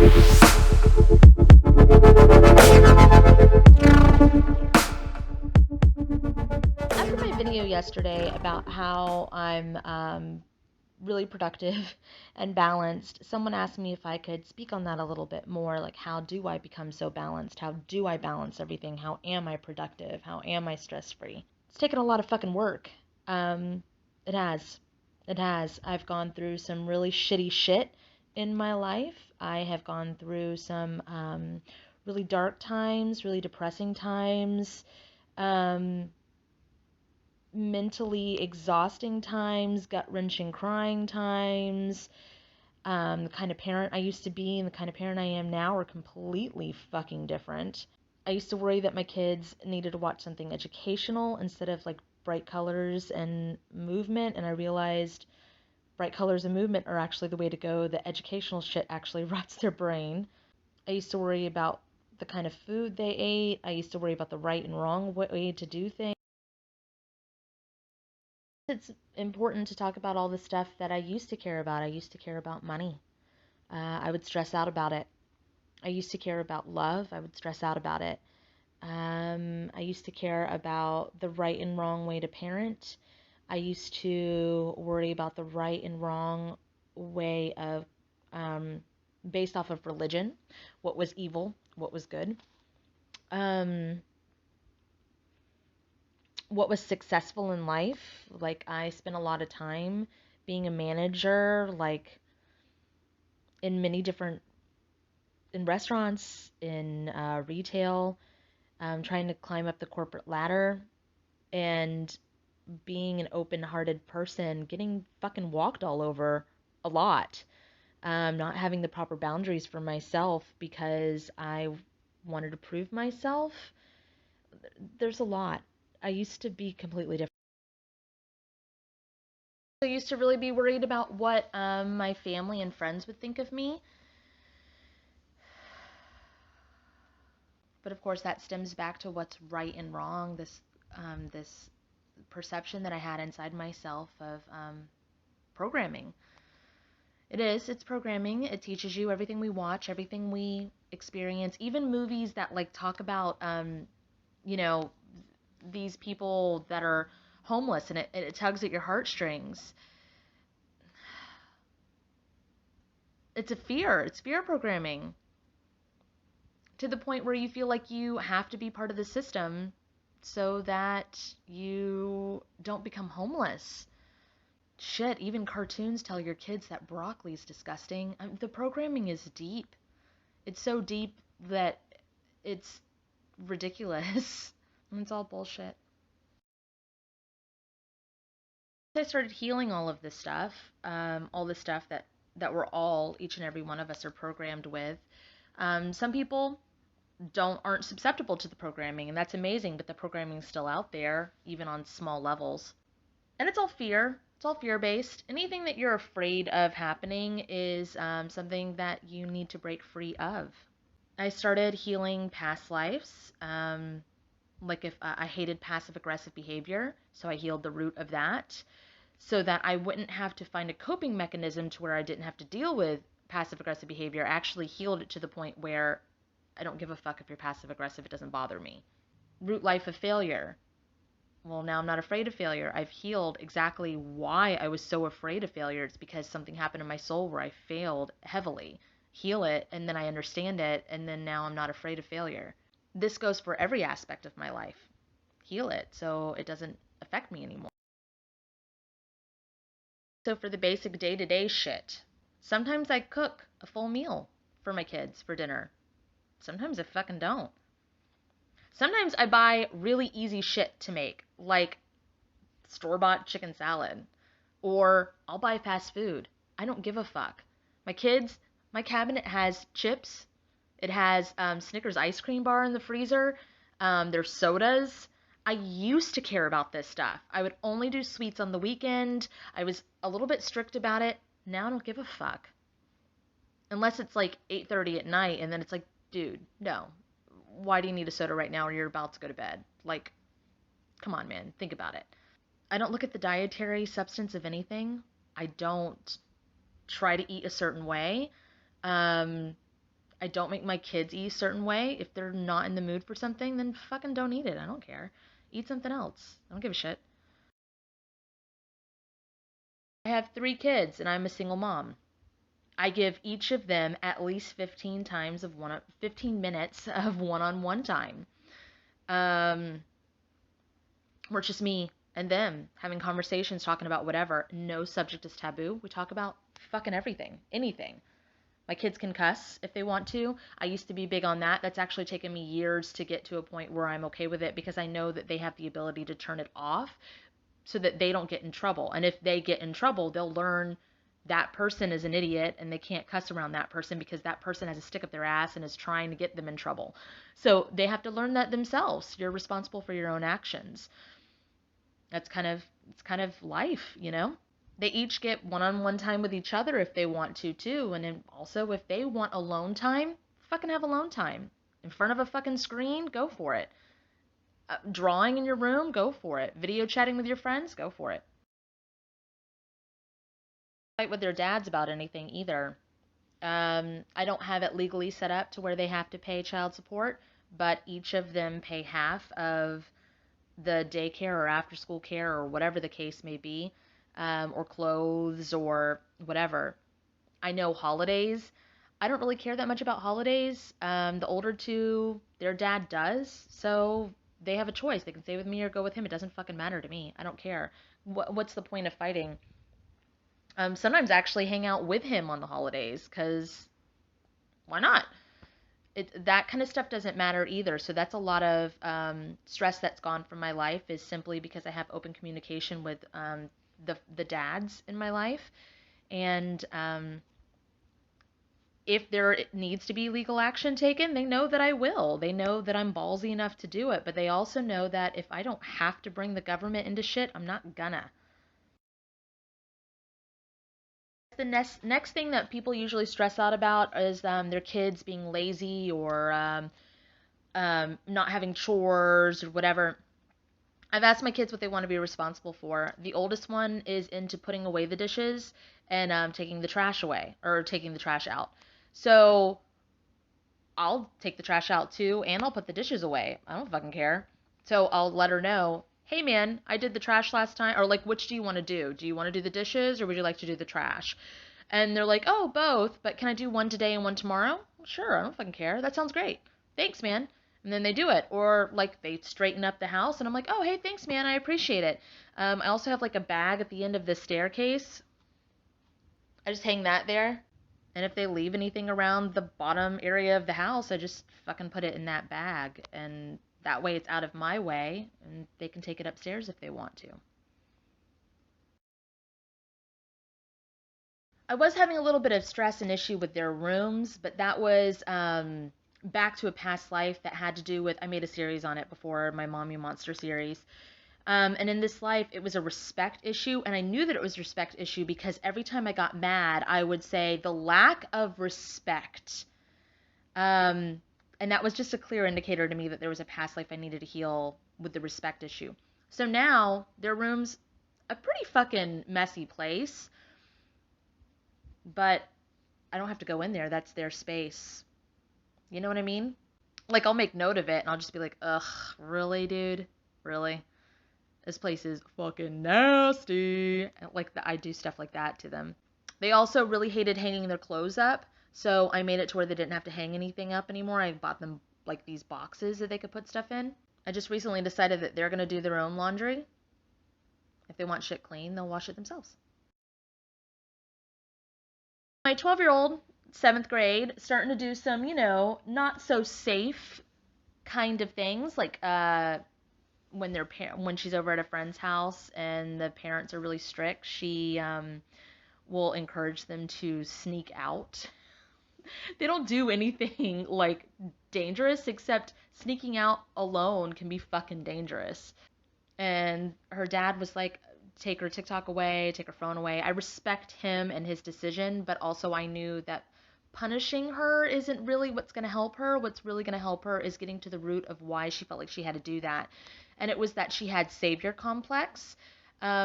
After my video yesterday about how I'm really productive and balanced, someone asked me if I could speak on that a little bit more. Like, how do I become so balanced? How do I balance everything? How am I productive? How am I stress free? It's taken a lot of fucking work. Um, it has. It has. I've gone through some really shitty shit in my life. I have gone through some really dark times, really depressing times. Um, Mentally exhausting times, gut-wrenching crying times. The kind of parent I used to be and the kind of parent I am now are completely fucking different. I used to worry that my kids needed to watch something educational instead of like bright colors and movement, and I realized bright colors and movement are actually the way to go. The educational shit actually rots their brain. I used to worry about the kind of food they ate. I used to worry about the right and wrong way to do things. It's important to talk about all the stuff that I used to care about. I used to care about money. I would stress out about it. I used to care about love. I would stress out about it. I used to care about the right and wrong way to parent. I used to worry about the right and wrong way of, um, based off of religion, what was evil, what was good. Um, what was successful in life. Like, I spent a lot of time being a manager, like in many different, in restaurants, in retail, trying to climb up the corporate ladder, and being an open-hearted person, getting fucking walked all over a lot. Not having the proper boundaries for myself because I wanted to prove myself. There's a lot. I used to be completely different. I used to really be worried about what my family and friends would think of me. But of course, that stems back to what's right and wrong. This perception that I had inside myself of programming. It's programming. It teaches you everything we watch, everything we experience, even movies that like talk about, you know, these people that are homeless, and it tugs at your heartstrings. It's a fear. It's fear programming to the point where you feel like you have to be part of the system so that you don't become homeless. Shit, even cartoons tell your kids that broccoli's disgusting. The programming is deep. It's so deep that it's ridiculous. And it's all bullshit. I started healing all of this stuff, all the stuff that we're all, each and every one of us, are programmed with. Some people aren't susceptible to the programming, and that's amazing, but the programming's still out there, even on small levels. And it's all fear. It's all fear based. Anything that you're afraid of happening is something that you need to break free of. I started healing past lives. Like, if I hated passive aggressive behavior, so I healed the root of that so that I wouldn't have to find a coping mechanism to where I didn't have to deal with passive aggressive behavior. I actually healed it to the point where I don't give a fuck if you're passive aggressive. It doesn't bother me. Root life of failure. Well, now I'm not afraid of failure. I've healed exactly why I was so afraid of failure. It's because something happened in my soul where I failed heavily. Heal it, and then I understand it, and then now I'm not afraid of failure. This goes for every aspect of my life. Heal it so it doesn't affect me anymore. So for the basic day-to-day shit, sometimes I cook a full meal for my kids for dinner. Sometimes I fucking don't. Sometimes I buy really easy shit to make, like store-bought chicken salad. Or I'll buy fast food. I don't give a fuck. My kids, my cabinet has chips. It has Snickers ice cream bar in the freezer. There's sodas. I used to care about this stuff. I would only do sweets on the weekend. I was a little bit strict about it. Now I don't give a fuck. Unless it's like 8:30 at night, and then it's like, dude, no. Why do you need a soda right now or you're about to go to bed? Like, come on, man. Think about it. I don't look at the dietary substance of anything. I don't try to eat a certain way. Um, I don't make my kids eat a certain way. If they're not in the mood for something, then fucking don't eat it. I don't care. Eat something else. I don't give a shit. I have 3 kids and I'm a single mom. I give each of them at least 15 minutes of one-on-one time. Um, where it's just me and them having conversations, talking about whatever. No subject is taboo. We talk about fucking everything, anything. My kids can cuss if they want to. I used to be big on that. That's actually taken me years to get to a point where I'm okay with it because I know that they have the ability to turn it off so that they don't get in trouble. And if they get in trouble, they'll learn that person is an idiot and they can't cuss around that person because that person has a stick up their ass and is trying to get them in trouble. So they have to learn that themselves. You're responsible for your own actions. It's kind of life, you know? They each get one-on-one time with each other if they want to too. And then also if they want alone time, fucking have alone time. In front of a fucking screen, go for it. Drawing in your room, go for it. Video chatting with your friends, go for it. Fight with their dads about anything either. I don't have it legally set up to where they have to pay child support, but each of them pay half of the daycare or after school care or whatever the case may be, or clothes or whatever. I know holidays. I don't really care that much about holidays. The older two, their dad does, so they have a choice. They can stay with me or go with him. It doesn't fucking matter to me. I don't care. What's the point of fighting? Sometimes I actually hang out with him on the holidays because why not? That kind of stuff doesn't matter either. So that's a lot of stress that's gone from my life is simply because I have open communication with the dads in my life. And if there needs to be legal action taken, they know that I will. They know that I'm ballsy enough to do it. But they also know that if I don't have to bring the government into shit, I'm not gonna. The next thing that people usually stress out about is their kids being lazy or not having chores or whatever. I've asked my kids what they want to be responsible for. The oldest one is into putting away the dishes and taking the trash away or taking the trash out. So I'll take the trash out too and I'll put the dishes away. I don't fucking care. So I'll let her know, hey man, I did the trash last time. Or like, which do you want to do? Do you want to do the dishes or would you like to do the trash? And they're like, oh, both, but can I do one today and one tomorrow? Sure, I don't fucking care. That sounds great. Thanks, man. And then they do it. Or like they straighten up the house and I'm like, oh, hey, thanks, man. I appreciate it. I also have like a bag at the end of the staircase. I just hang that there. And if they leave anything around the bottom area of the house, I just fucking put it in that bag. And that way it's out of my way and they can take it upstairs if they want to. I was having a little bit of stress and issue with their rooms, but that was back to a past life that had to do with, I made a series on it before, my Mommy Monster series. And in this life, it was a respect issue, and I knew that it was a respect issue because every time I got mad, I would say the lack of respect. And that was just a clear indicator to me that there was a past life I needed to heal with the respect issue. So now their room's a pretty fucking messy place, but I don't have to go in there. That's their space. You know what I mean? Like, I'll make note of it and I'll just be like, ugh, really, dude? Really? This place is fucking nasty. Like, I do stuff like that to them. They also really hated hanging their clothes up. So I made it to where they didn't have to hang anything up anymore. I bought them, like, these boxes that they could put stuff in. I just recently decided that they're going to do their own laundry. If they want shit clean, they'll wash it themselves. My 12-year-old, 7th grade, starting to do some, not so safe kind of things, like when she's over at a friend's house and the parents are really strict, she will encourage them to sneak out. They don't do anything like dangerous, except sneaking out alone can be fucking dangerous. And her dad was like, take her TikTok away, take her phone away. I respect him and his decision, but also I knew that punishing her isn't really what's going to help her. What's really going to help her is getting to the root of why she felt like she had to do that. And it was that she had savior complex.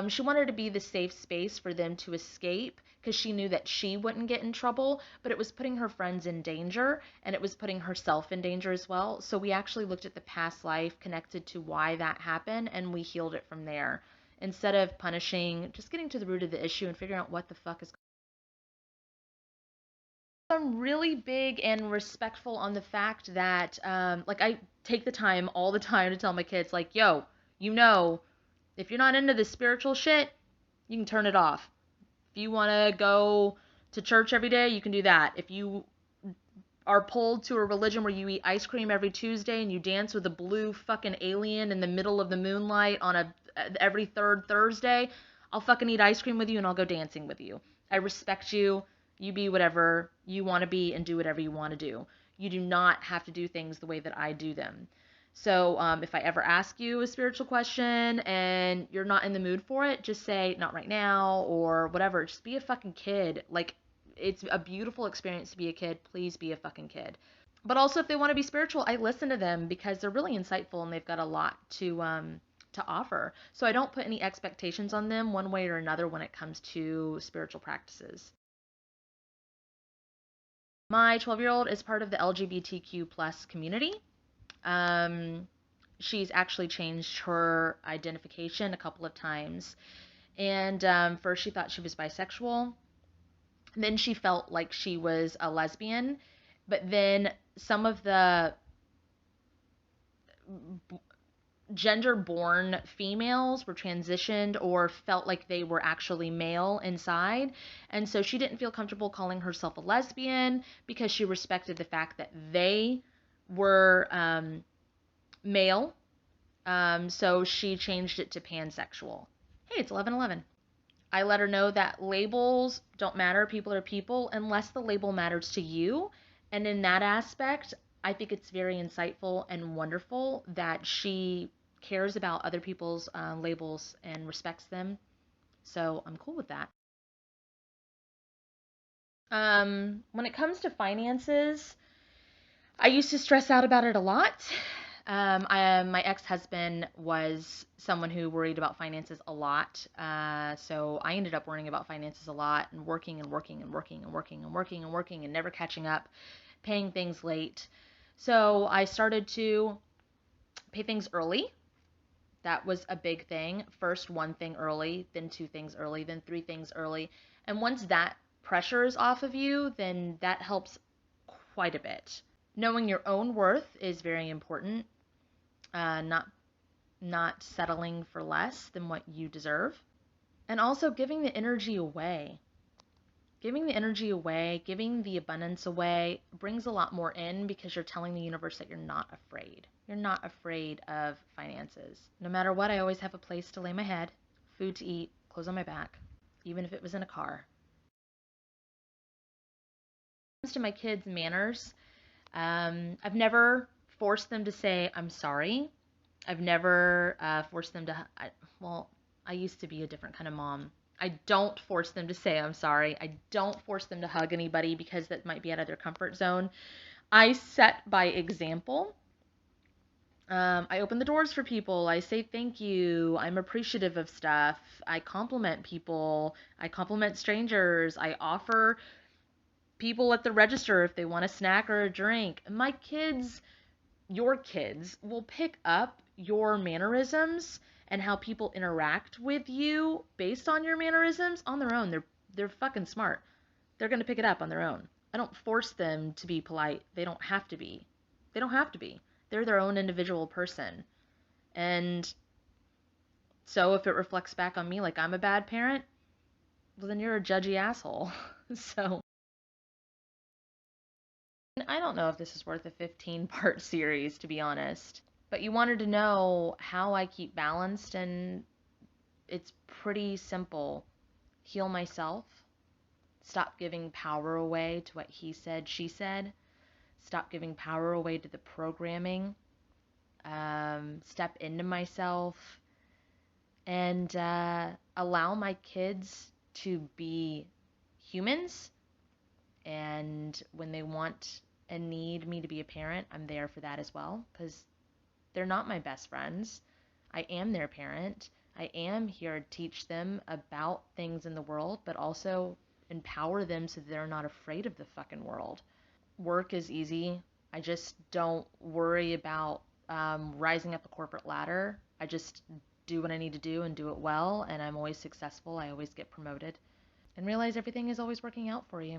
She wanted to be the safe space for them to escape because she knew that she wouldn't get in trouble, but it was putting her friends in danger and it was putting herself in danger as well. So we actually looked at the past life connected to why that happened and we healed it from there. Instead of punishing, just getting to the root of the issue and figuring out what the fuck is. I'm really big and respectful on the fact that, like, I take the time all the time to tell my kids, like, yo, you know, if you're not into the spiritual shit, you can turn it off. If you want to go to church every day, you can do that. If you are pulled to a religion where you eat ice cream every Tuesday and you dance with a blue fucking alien in the middle of the moonlight on a every third Thursday, I'll fucking eat ice cream with you and I'll go dancing with you. I respect you. You be whatever you want to be and do whatever you want to do. You do not have to do things the way that I do them. So if I ever ask you a spiritual question and you're not in the mood for it, just say not right now or whatever. Just be a fucking kid. Like, it's a beautiful experience to be a kid. Please be a fucking kid. But also, if they want to be spiritual, I listen to them because they're really insightful and they've got a lot to offer. So I don't put any expectations on them one way or another when it comes to spiritual practices. My 12-year-old is part of the LGBTQ plus community. Um, she's actually changed her identification a couple of times. And first she thought she was bisexual. Then she felt like she was a lesbian. But then some of the gender born females were transitioned or felt like they were actually male inside. And so she didn't feel comfortable calling herself a lesbian because she respected the fact that they were male. So she changed it to pansexual. Hey, it's 11:11. I let her know that labels don't matter. People are people unless the label matters to you. And in that aspect, I think it's very insightful and wonderful that she cares about other people's labels and respects them. So I'm cool with that. When it comes to finances, I used to stress out about it a lot. My ex-husband was someone who worried about finances a lot. So I ended up worrying about finances a lot and working and working and working and working and working and working and never catching up, paying things late. So I started to pay things early. That was a big thing. First one thing early, then two things early, then three things early. And once that pressure is off of you, then that helps quite a bit. Knowing your own worth is very important. Not settling for less than what you deserve. And also giving the energy away. Giving the energy away, giving the abundance away brings a lot more in because you're telling the universe that you're not afraid. You're not afraid of finances. No matter what, I always have a place to lay my head, food to eat, clothes on my back, even if it was in a car. When it comes to my kids' manners, I've never forced them to say, I'm sorry. I've never forced them to, well, I used to be a different kind of mom. I don't force them to say I'm sorry. I don't force them to hug anybody because that might be out of their comfort zone. I set by example. I open the doors for people. I say thank you. I'm appreciative of stuff. I compliment people. I compliment strangers. I offer people at the register if they want a snack or a drink. My kids, your kids, will pick up your mannerisms and how people interact with you based on your mannerisms on their own. They're fucking smart. They're going to pick it up on their own. I don't force them to be polite. They don't have to be. They don't have to be. They're their own individual person. And so if it reflects back on me like I'm a bad parent, well, then you're a judgy asshole. So I don't know if this is worth a 15-part series, to be honest. But you wanted to know how I keep balanced, and it's pretty simple. Heal myself. Stop giving power away to what he said, she said. Stop giving power away to the programming. Step into myself. And allow my kids to be humans. And when they want and need me to be a parent, I'm there for that as well. Because they're not my best friends. I am their parent. I am here to teach them about things in the world, but also empower them so they're not afraid of the fucking world. Work is easy. I just don't worry about rising up the corporate ladder. I just do what I need to do and do it well, and I'm always successful. I always get promoted, and realize everything is always working out for you.